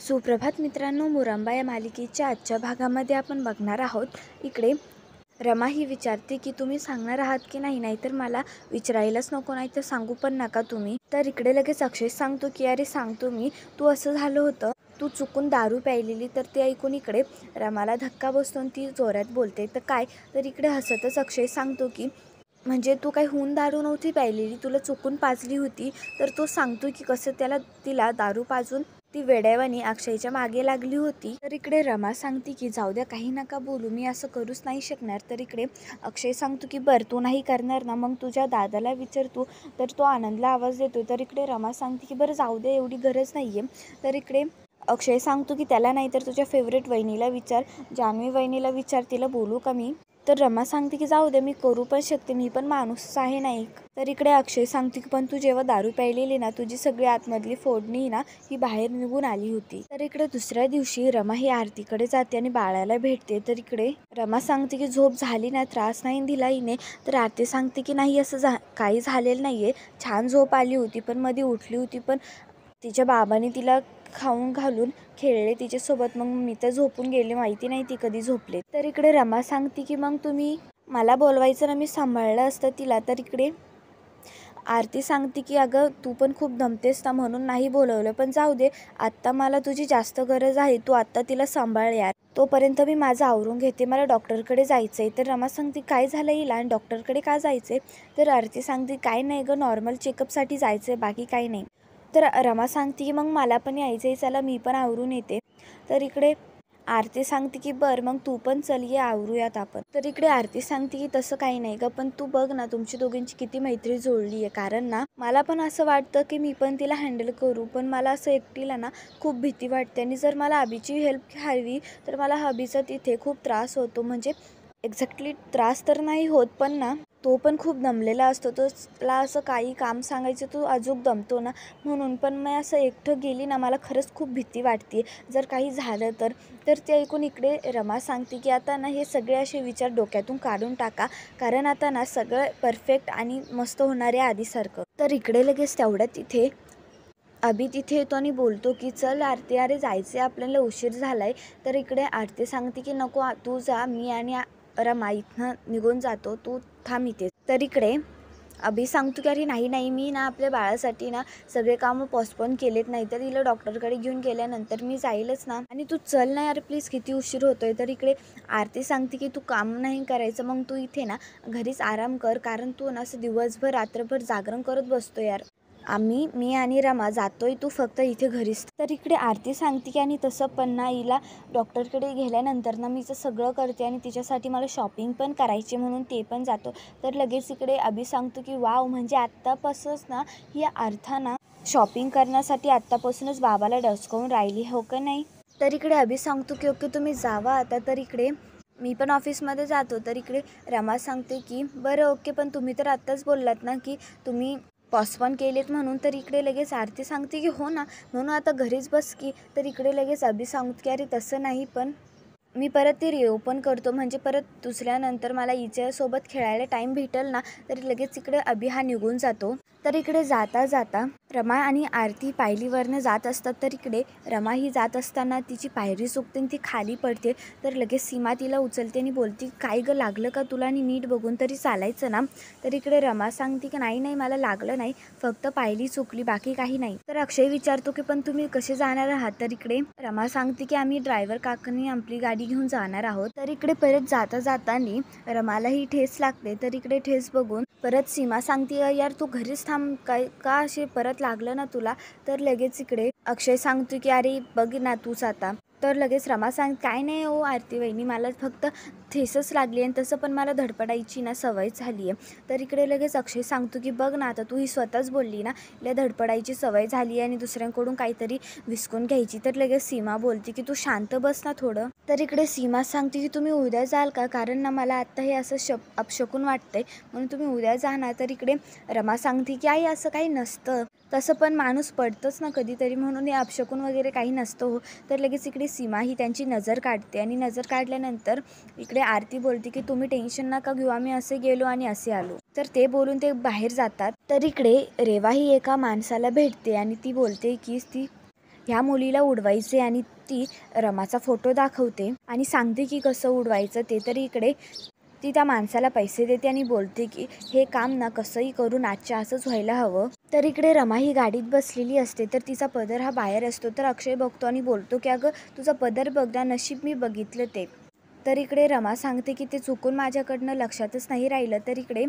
सुप्रभात मित्रांनो, मुरंबा या मालिकेच्या आजच्या भागामध्ये आपण बघणार आहोत. इकडे रमा ही विचारते की तुम्ही सांगणार आहात की नाही, नाहीतर मला विचारायलाच नको, नाही तर सांगू पण नका तुम्ही. तर इकडे लगेच अक्षय सांगतो की अरे सांगतो मी, तू असं झालं होतं, तू चुकून दारू प्यायलेली. तर ते ऐकून इकडे रमाला धक्का बसतो आणि ती जोरात बोलते तर काय. तर इकडे हसतच अक्षय सांगतो की म्हणजे तू काही होऊन दारू नव्हती प्यायलेली, तुला चुकून पाजली होती. तर तो सांगतो की कसं तिला दारू पाजून ती वेड्यावानी अक्षयच्या मागे लागली होती. तर इकडे रमा सांगते की जाऊ द्या, काही नका बोलू, मी असं करूच नाही शकणार. तर इकडे अक्षय सांगतो की बरं तू नाही करणार ना, मग तुझ्या दादाला विचार तू. तर तो आनंदला आवाज देतो. तर इकडे रमा सांगते की बरं जाऊ दे, एवढी गरज नाही आहे. तर इकडे अक्षय सांगतो की त्याला नाही तर तुझ्या फेवरेट वहिनीला विचार, जान्हवी वहिनीला विचार, तिला बोलू का मी. तर रमा सांगते की जाऊ दे, मी करू पण शकते, मी पण माणूसच आहे ना एक. तर इकडे अक्षय सांगते की पण तू जेव्हा दारू प्यायलेली ना, तुझी सगळी आतमधली फोडणी ना ही बाहेर निघून आली होती. तर इकडे दुसऱ्या दिवशी रमा ही आरतीकडे जाते आणि बाळाला भेटते. तर इकडे रमा सांगते की झोप झाली ना, त्रास नाही दिला हिने. तर आरती सांगते की नाही, असं काही झालेलं नाहीये, छान झोप आली होती, पण मध्ये उठली होती, पण तिच्या बाबांनी तिला खाऊन घालून खेळले तिच्यासोबत, मग मी तर झोपून गेले, माहिती नाही ती कधी झोपले. तर इकडे रमा सांगते की मग तुम्ही मला बोलवायचं ना, मी सांभाळलं असतं तिला. तर इकडे आरती सांगते की अगं तू पण खूप दमतेस ना, म्हणून नाही बोलवलं, पण जाऊ दे, आत्ता मला तुझी जास्त गरज आहे, तू आत्ता तिला सांभाळ यार, तोपर्यंत मी माझं आवरून घेते, मला डॉक्टरकडे जायचं आहे. तर रमा सांगते काय झालं हिला आणि डॉक्टरकडे का जायचं आहे. तर आरती सांगते काय नाही गं, नॉर्मल चेकअपसाठी जायचं आहे, बाकी काही नाही. तर रमा सांगते की मग मला पण यायचं आहे, चला मी पण आवरून येते. तर इकडे आरती सांगते की बरं मग तू पण चल, ये आवरूयात आपण. तर इकडे आरती सांगते की तसं काही नाही ग, पण तू बघ ना तुमची दोघींची किती मैत्री जोडली आहे. कारण ना मला पण असं वाटतं की मी पण तिला हँडल करू, पण मला असं एकटीला ना खूप भीती वाटते. आणि जर मला अभिची हेल्प हवी तर मला अभिचा तिथे खूप त्रास होतो. म्हणजे एक्झॅक्टली त्रास तर नाही होत, पण ना तो पण खूप दमलेला असतो. तो त्याला असं काही काम सांगायचं तो अजून दमतो ना, म्हणून. पण मी असं एकटं गेली ना, मला खरंच खूप भीती वाटते जर काही झालं तर. तर ते ऐकून इकडे रमा सांगते की आता ना हे सगळे असे विचार डोक्यातून काढून टाका, कारण आता ना सगळं परफेक्ट आणि मस्त होणार आहे आधीसारखं. तर इकडे लगेच तेवढ्यात तिथे अभि तिथे येतो आणि बोलतो की चल आरती, अरे जायचे आपल्याला, उशीर झालाय. तर इकडे आरती सांगते की नको तू जा, मी आणि रमा इथनं निघून जातो, तू थांब इथे. तर इकडे अभि सांगतो की अरे नाही नाही, मी ना आपल्या बाळासाठी ना सगळे कामं पोस्टपोन केलेत, नाही तर तिला डॉक्टरकडे घेऊन गेल्यानंतर मी जाईलच ना, आणि तू चल ना यार प्लीज, किती उशीर होतोय. तर इकडे आरती सांगते की तू काम नाही करायचं, मग तू इथे ना घरीच आराम कर, कारण तू ना असं दिवसभर रात्रभर जागरण करत बसतो यार. मी आणि रमा जातोय, तू फक्त इथे घरीच. तर इकडे आरती सांगते की आणि तसं पण ना हिला डॉक्टरकडे गेल्यानंतर ना मीचं सगळं करते, आणि तिच्यासाठी मला शॉपिंग पण करायची, म्हणून ते पण जातो. तर लगेच इकडे अभि सांगतो की वाव, म्हणजे आत्तापासूनच ना ही अर्थाना शॉपिंग करण्यासाठी आत्तापासूनच बाबाला डसकावून राहिली, हो का नाही. तर इकडे अभि सांगतो की ओके तुम्ही जावा आता. तर इकडे मी पण ऑफिसमध्ये जातो. तर इकडे रमा सांगते की बरं ओके, पण तुम्ही तर आत्ताच बोललात ना की तुम्ही पोस्टपोन केलेत म्हणून. तर इकडे लगेच आरती सांगते की हो ना, म्हणून आता घरीच बस की. तर इकडे लगेच अभि सांगतो की अरे तसं नाही, पण मी परत ते रिओपन करतो, म्हणजे परत दुसऱ्यानंतर मला हिच्यासोबत खेळायला टाईम भेटेल ना. तर लगेच इकडे अभि हा निघून जातो. तर इकडे जाता जाता रमा आणि आरती पायरीवरनं जात असतात. तर इकडे रमा ही जात असताना तिची पायरी चुकते आणि ती खाली पडते. तर लगेच सीमा तिला उचलते आणि बोलते काय गं, लागलं का तुला, आणि नीट बघून तरी चालायचं ना. तर इकडे रमा सांगते की नाही नाही, मला लागलं नाही, फक्त पायरी चुकली, बाकी काही नाही. तर अक्षय विचारतो की पण तुम्ही कसे जाणार आहात. तर इकडे रमा सांगते की आम्ही ड्रायव्हर काकांनी आपली गाडी घेऊन जाणार आहोत. तर इकडे परत जाता जातानी रमाला ही ठेस लागते. तर इकडे ठेस बघून परत सीमा सांगते यार तू घरीच थांब, काय का असे परत लागलं ना तुला. तर लगेच इकडे अक्षय सांगतो की अरे बघ ना तूच आता. तर लगेच रमा सांग काय नाही हो आरती वहिनी, मला फक्त ठेसच लागली, आणि तसं पण मला धडपडायची ना सवय झाली आहे. तर इकडे लगेच अक्षय सांगतो की बघ ना आता तू ही स्वतःच बोलली ना, या धडपडायची सवय झाली आहे आणि दुसऱ्यांकडून काहीतरी विसकून घ्यायची. तर लगेच सीमा बोलते की तू शांत बस ना थोडं. तर इकडे सीमा सांगते की तुम्ही उद्या जाल का, कारण ना मला आत्ता हे असं अपशकून वाटतंय, म्हणून तुम्ही उद्या जा ना. तर इकडे रमा सांगते की आई असं काही नसतं, तसं पण माणूस पडतंच ना कधीतरी, म्हणून हे अपशकून वगैरे काही नसतं हो. तर लगेच इकडे सीमा ही त्यांची नजर काढते, आणि नजर काढल्यानंतर इकडे आरती बोलते की तुम्ही टेन्शन नका घेऊ, आम्ही असे गेलो आणि असे आलो. तर ते बोलून ते बाहेर जातात. तर इकडे रेवा ही एका माणसाला भेटते आणि ती बोलते की ती ह्या मुलीला उडवायचे आणि ती रमाचा फोटो दाखवते आणि सांगते की कसं उडवायचं ते. तर इकडे ती त्या माणसाला पैसे देते आणि बोलते की हे काम ना कसंही करून आजच्या असंच व्हायला हवं. तर इकडे रमा ही गाडीत बसलेली असते तर तिचा पदर हा बाहेर असतो. तर अक्षय बघतो आणि बोलतो की अगं तुझा पदर बघ ना, नशीब मी बघितलं ते. तर इकडे रमा सांगते की ते चुकून माझ्याकडनं लक्षातच नाही राहिलं. तर इकडे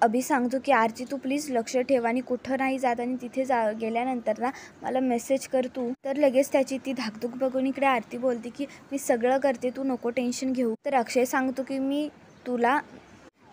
अभि सांगतो की आरती तू प्लीज लक्ष ठेव आणि कुठं नाही जात आणि तिथे गेल्यानंतर ना मला मेसेज कर तू. तर लगेच त्याची ती धाकधूक बघून इकडे आरती बोलते की मी सगळं करते, तू नको टेन्शन घेऊ. तर अक्षय सांगतो की मी तुला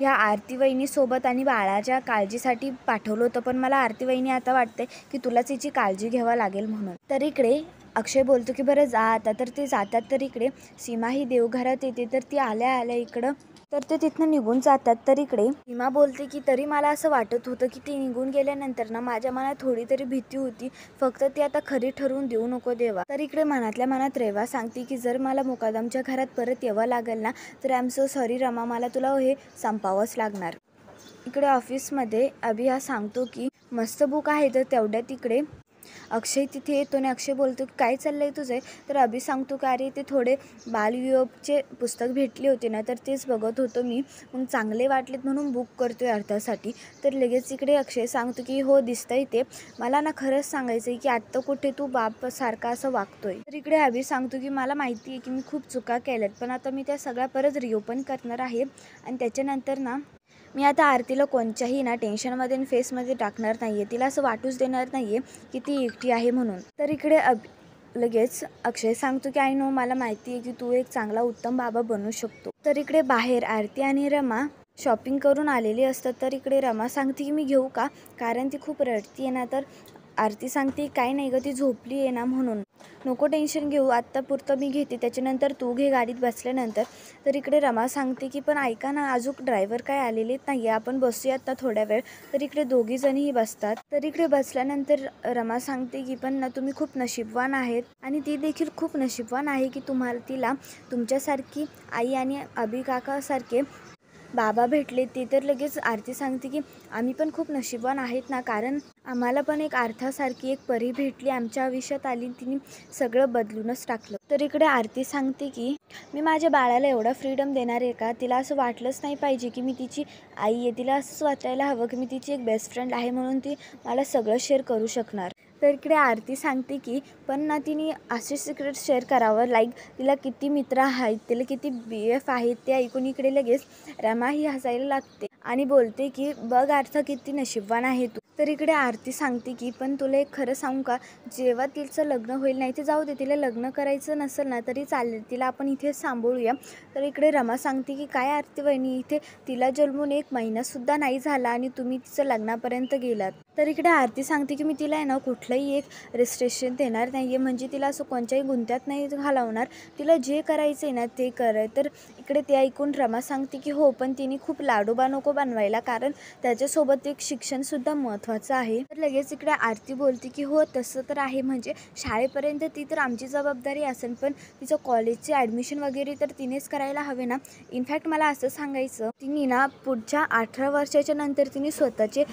ह्या आरती वहिनीसोबत आणि बाळाच्या काळजीसाठी पाठवलं होतं, पण मला आरती वहिनी आता वाटते की तुलाच हिची काळजी घ्यावं लागेल म्हणून. तर इकडे अक्षय बोलतो की बरं जा आता. तर ते जातात. तर इकडे सीमा ही देवघरात येते. तर ती आल्या आल्या इकडं तर ते तिथनं निघून जातात. तर इकडे सीमा बोलते की तरी मला असं वाटत होतं की ती निघून गेल्यानंतर ना माझ्या मनात थोडी तरी भीती होती, फक्त ती आता खरी ठरवून देऊ नको देवा. तर इकडे मनातल्या मनात रेवा सांगते की जर मला मुकादमच्या घरात परत यावं लागेल ना तर I am so sorry Rama, मला तुला हे संपावंच लागणार. इकडे ऑफिसमध्ये अभि हा सांगतो की मस्त बुक आहे. तर तेवढ्यात इकडे अक्षय तिथे येतो आणि अक्षय बोलतो की काय चाललंय तुझे. तर अभि सांगतो की अरे ते थोडे बालवियोगचे पुस्तक भेटले होते ना तर तेच बघत होतो मी, मग चांगले वाटलेत म्हणून बुक करतोय अर्थासाठी. तर लगेच इकडे अक्षय सांगतो की हो दिसतंय ते, मला ना खरंच सांगायचं आहे की आत्ता कुठे तू बाप सारखा असं वागतोय. तर इकडे अभि सांगतो की मला माहिती आहे की मी खूप चुका केल्यात, पण आता मी त्या सगळ्या परत रिओपन करणार आहे आणि त्याच्यानंतर ना मी आता आरतीला कोणत्याही ना टेन्शनमध्ये आणि फेसमध्ये टाकणार नाही आहे, तिला असं वाटूच देणार नाही आहे की ती एकटी आहे म्हणून. तर इकडे लगेच अक्षय सांगतो की आय नो, मला माहिती आहे की तू एक चांगला उत्तम बाबा बनू शकतो. तर इकडे बाहेर आरती आणि रमा शॉपिंग करून आलेली असतात. तर इकडे रमा सांगते की मी घेऊ का, कारण ती खूप रडती आहे ना. तर आरती सांगते काय नाही गं, ती झोपली आहे ना म्हणून नको टेन्शन घेऊ, आत्तापुरतं मी घेते, त्याच्यानंतर तू घे गाडीत बसल्यानंतर. तर इकडे रमा सांगते की पण ऐका ना, अजून ड्रायव्हर काय आलेलेच नाही आहे, आपण बसूया आता थोड्या वेळ. तर इकडे दोघीजणीही बसतात. तर इकडे बसल्यानंतर रमा सांगते की पण ना तुम्ही खूप नशीबवान आहेत आणि ती देखील खूप नशीबवान आहे की तुम्हाला तिला तुमच्यासारखी आई आणि अभि काकासारखे बाबा भेटले ते. तर लगेच आरती सांगते की आम्ही पण खूप नशीबवान आहेत ना, कारण आम्हाला पण एक अर्थासारखी एक परी भेटली, आमच्या आयुष्यात आली, तिने सगळं बदलूनच टाकलं. तर इकडे आरती सांगते की मी माझ्या बाळाला एवढा फ्रीडम देणार आहे का, तिला असं वाटलंच नाही पाहिजे की मी तिची आई आहे, तिला असंच वाटायला हवं की मी तिची एक बेस्ट फ्रेंड आहे म्हणून ती मला सगळं शेअर करू शकणार. तर इकडे आरती सांगते की पण ना तिने असे सिक्रेट शेअर करावं, लाईक तिला किती मित्र आहेत, तिला किती BF आहेत. ते ऐकून इकडे लगेच रमा ही हसायला लागते आणि बोलते की बघ अर्थ किती नशीबवान आहे तू. तर इकडे आरती सांगते की पण तुला एक खरं सांगू का, जेव्हा तिचं लग्न होईल, नाही ते जाऊ दे, तिला लग्न करायचं नसेल ना तरी चालेल, तिला आपण इथेच सांभाळूया. तर इकडे रमा सांगते की काय आरती वहिनी, इथे तिला जन्मून 1 महिनासुद्धा नाही झाला आणि तुम्ही तिचं लग्नापर्यंत गेलात. तर इकडे आरती सांगते की मी तिला आहे ना कुठलंही एक रिस्ट्रिक्शन देणार नाही आहे, म्हणजे तिला असं कोणत्याही गुंत्यात नाही घालवणार, तिला जे करायचं आहे ना ते कर. तर इकडे ते ऐकून रमा सांगते की हो पण तिने खूप लाडोबा नको बनवायला, कारण त्याच्यासोबत एक शिक्षणसुद्धा महत्त्वाचं आहे. तर लगेच इकडे आरती बोलते की हो तसं तर आहे, म्हणजे शाळेपर्यंत ती तर आमची जबाबदारी असेल, पण तिचं कॉलेजचे ॲडमिशन वगैरे तर तिनेच करायला हवे ना. इनफॅक्ट मला असं सांगायचं, तिने ना पुढच्या 18 वर्षाच्या नंतर तिने स्वतःचे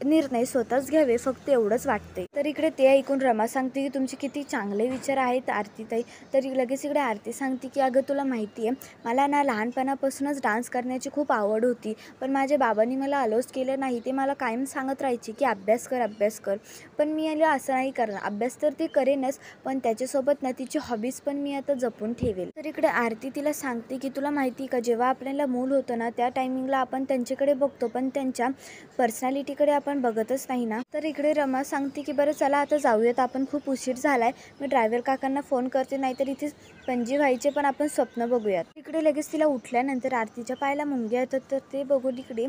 निर्णय स्वतःच घ्यावे, फक्त एवढंच वाटते. तर इकडे ते ऐकून रमा सांगते की तुमचे किती चांगले विचार आहेत आरतीताई. तर लगेच इकडे आरती सांगते की अगं तुला माहिती आहे मला ना लहानपणापासूनच डान्स करण्याची खूप आवड होती, पण माझ्या बाबांनी मला अलाउच केलं नाही. ते मला कायम सांगत राहायचे की अभ्यास कर अभ्यास कर, पण मी याला असं नाही करणार, अभ्यास तर ती करेनच पण त्याच्यासोबत ना तिची हॉबीज पण मी आता जपून ठेवेल. तर इकडे आरती तिला सांगते की तुला माहिती का, जेव्हा आपल्याला मूल होतं ना त्या टायमिंगला आपण त्यांच्याकडे बघतो पण त्यांच्या पर्सनॅलिटीकडे आपण बघतच नाही ना. तर इकडे रमा सांगते की बरं चला आता जाऊयात, आपण खूप उशीर झालाय, मी ड्रायव्हर काकांना फोन करते, नाहीतर इथे पणजी व्हायचे पण आपण स्वप्न बघूयात. इकडे लगेच तिला उठल्यानंतर आरतीच्या पायाला मुंग्या येतात. तर ते बघून इकडे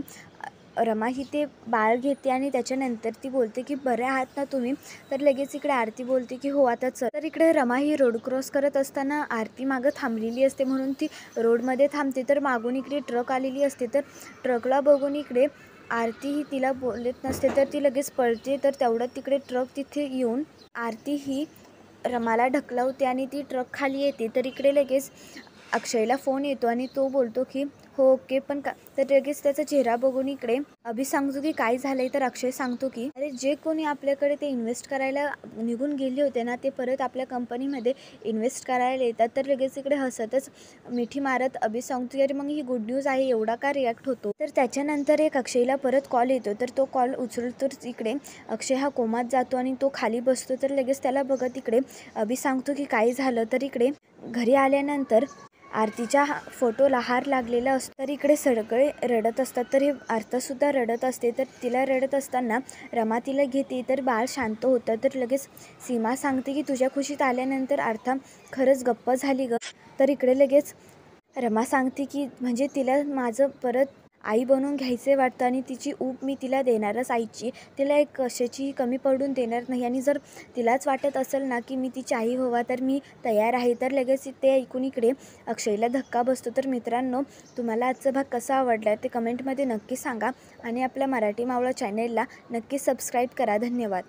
रमा ही ते बाळ घेते आणि त्याच्यानंतर ती बोलते की बरे आहात ना तुम्ही. तर लगेच इकडे आरती बोलते की हो आता चल. तर इकडे रमा ही रोड क्रॉस करत असताना आरती मागं थांबलेली असते म्हणून ती रोडमध्ये थांबते. तर मागून इकडे ट्रक आलेली असते. तर ट्रकला बघून इकडे आरती ही तिला बोलत नसते, तर ती लगेच पळते. तर तेवढ्यात तिकडे ट्रक तिथे येऊन आरती ही रमाला ढकलवते आणि ती ट्रक खाली येते. तर इकडे लगेच अक्षयला फोन येतो आणि तो बोलतो की हो ओके, पण का तर लगेच त्याचा चेहरा बघून इकडे अभि सांगतो की काय झालंय, तर अक्षय सांगतो की अरे जे कोणी आपल्याकडे ते इन्व्हेस्ट करायला निघून गेले होते ना, ते परत आपल्या कंपनीमध्ये इन्व्हेस्ट करायला येतात. तर लगेच इकडे हसतच मिठी मारत अभि सांगतो की अरे मग ही गुड न्यूज आहे, एवढा का रिॲक्ट होतो. तर त्याच्यानंतर एक अक्षयला परत कॉल येतो, तर तो कॉल उचलतोच इकडे अक्षय हा कोमात जातो आणि तो खाली बसतो. तर लगेच त्याला बघत इकडे अभि सांगतो की काय झालं. तर इकडे घरी आल्यानंतर आरतीच्या फोटोला हार लागलेला असतो. तर इकडे सगळे रडत असतात, तर हे आरतीसुद्धा रडत असते. तर तिला रडत असताना रमा तिला घेते, तर बाळ शांत होतं. तर लगेच सीमा सांगते की तुझ्या खुशीत आल्यानंतर आर्था खरंच गप्प झाली ग. तर इकडे लगेच रमा सांगते की म्हणजे तिला माझं परत आई बनवून घ्यायचे वाटतं आणि तिची ऊब मी तिला देणारच आईची, तिला एक कशाचीही कमी पडून देणार नाही. आणि जर तिलाच वाटत असेल ना की मी तिची आई व्हावा, तर मी तयार आहे. तर लगेच ते ऐकून इकडे अक्षयला धक्का बसतो. तर मित्रांनो, तुम्हाला आजचा भाग कसा आवडला ते कमेंटमध्ये नक्की सांगा आणि आपल्या मराठी मावळा चॅनेलला नक्की सबस्क्राईब करा. धन्यवाद.